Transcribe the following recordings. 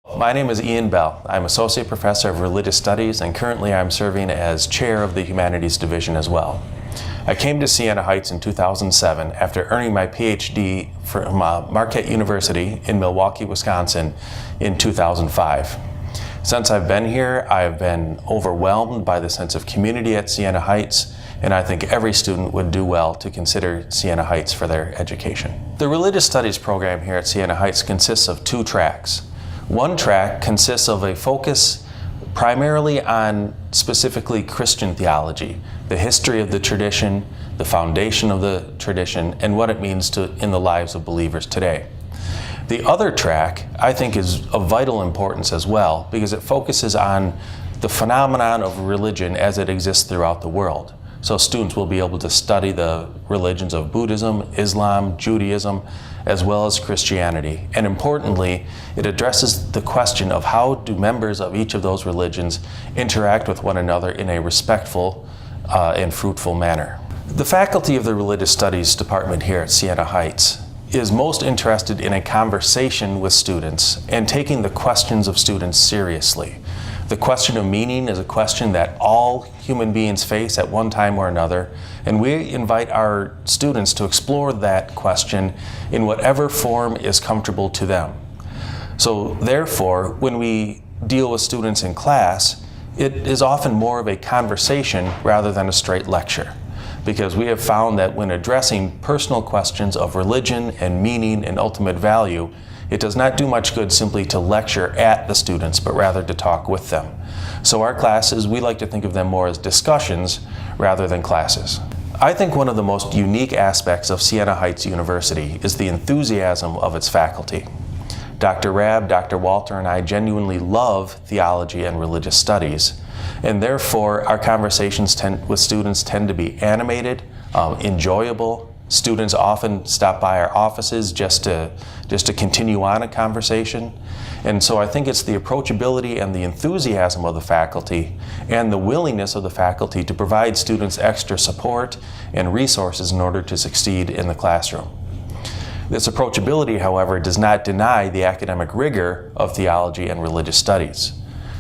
My name is Ian Bell. I'm Associate Professor of Religious Studies, and currently I'm serving as Chair of the Humanities Division as well. I came to Siena Heights in 2007 after earning my PhD from Marquette University in Milwaukee, Wisconsin in 2005. Since I've been here, I've been overwhelmed by the sense of community at Siena Heights, and I think every student would do well to consider Siena Heights for their education. The Religious Studies program here at Siena Heights consists of two tracks. One track consists of a focus primarily on specifically Christian theology, the history of the tradition, the foundation of the tradition, and what it means in the lives of believers today. The other track, I think, is of vital importance as well because it focuses on the phenomenon of religion as it exists throughout the world. So students will be able to study the religions of Buddhism, Islam, Judaism, as well as Christianity. And importantly, it addresses the question of how do members of each of those religions interact with one another in a respectful and fruitful manner. The faculty of the Religious Studies department here at Siena Heights is most interested in a conversation with students and taking the questions of students seriously. The question of meaning is a question that all human beings face at one time or another, and we invite our students to explore that question in whatever form is comfortable to them. So therefore, when we deal with students in class, it is often more of a conversation rather than a straight lecture, because we have found that when addressing personal questions of religion and meaning and ultimate value, it does not do much good simply to lecture at the students, but rather to talk with them. So our classes, we like to think of them more as discussions rather than classes. I think one of the most unique aspects of Siena Heights University is the enthusiasm of its faculty. Dr. Rabb, Dr. Walter, and I genuinely love theology and religious studies, and therefore our conversations with students tend to be animated, enjoyable. Students often stop by our offices just to continue on a conversation. And so I think it's the approachability and the enthusiasm of the faculty and the willingness of the faculty to provide students extra support and resources in order to succeed in the classroom. This approachability, however, does not deny the academic rigor of theology and religious studies.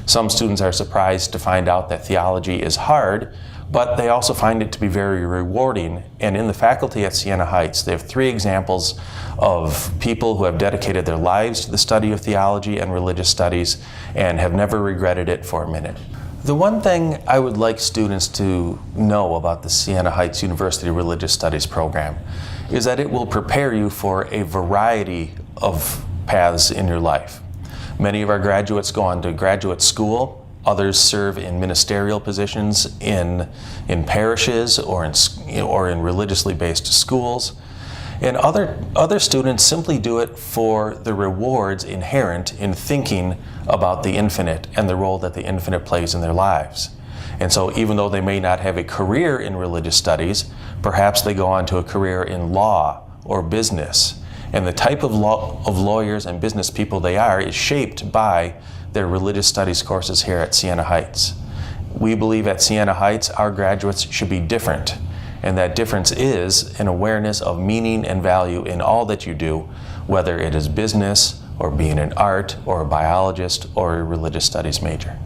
Some students are surprised to find out that theology is hard, but they also find it to be very rewarding. And in the faculty at Siena Heights, they have 3 examples of people who have dedicated their lives to the study of theology and religious studies and have never regretted it for a minute. The one thing I would like students to know about the Siena Heights University Religious Studies program is that it will prepare you for a variety of paths in your life. Many of our graduates go on to graduate school. Others serve in ministerial positions in parishes or in religiously based schools. And other students simply do it for the rewards inherent in thinking about the infinite and the role that the infinite plays in their lives. And so even though they may not have a career in religious studies, perhaps they go on to a career in law or business. And the type of lawyers and business people they are is shaped by their religious studies courses here at Siena Heights. We believe at Siena Heights our graduates should be different, and that difference is an awareness of meaning and value in all that you do, whether it is business or being an art or a biologist or a religious studies major.